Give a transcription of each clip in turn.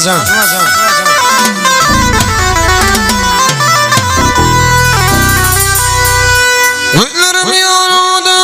Acımacım. Güllerim yolda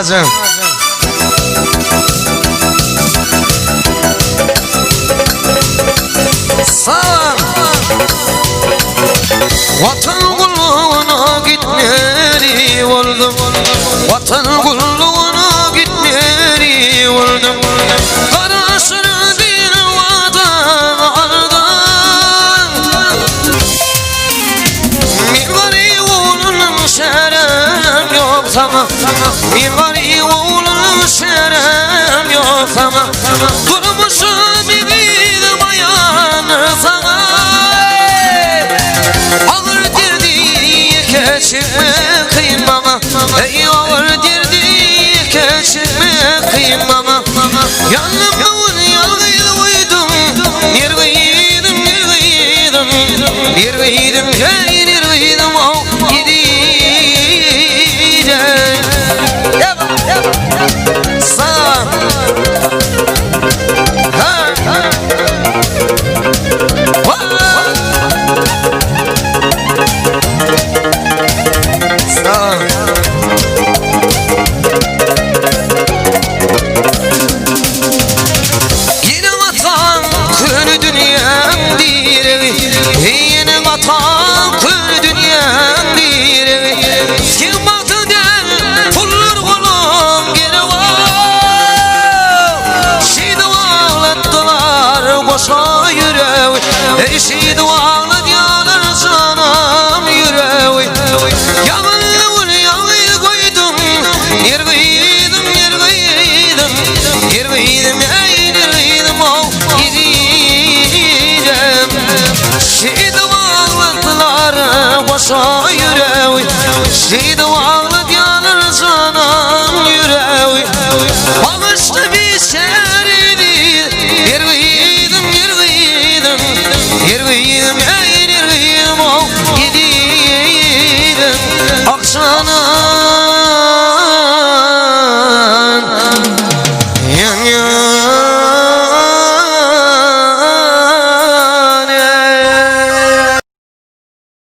Acım. Sağ vatan kulluğuna gitmeli oldum. Vatan kulluğuna gitmeli oldum. Karasını bir vatanlardan bir gari oğlunun şerem yok sana. Bir gari oğlunun şerem yok sana. Durmuşum bir bayanı sana. Ağır derdi keçirme kıymama. Ey ağır derdi keçirme kıymama. Yanımın yanıyla uydum. Nirgıydım nirgıydım. Nirgıydım hey nirgıydım o gideceğim. Sağ yine vatan kör dünyam bir evi. Yine vatan kör dünyam bir evi. Kim baktı der pullar kolum geri var. Şiidi ağlattılar koşa yüreği. Şiidi ağlattılar canım yüreği. Nirgıydım ey nirgıydım o gideceğim. Şiidi ağlattılar koşa yüreği. Şiidi ağlattılar canım yüreği. Bağışlı bir şeridi. Nirgıydım nirgıydım. Nirgıydım ey nirgıydım o gideceğim. Akşana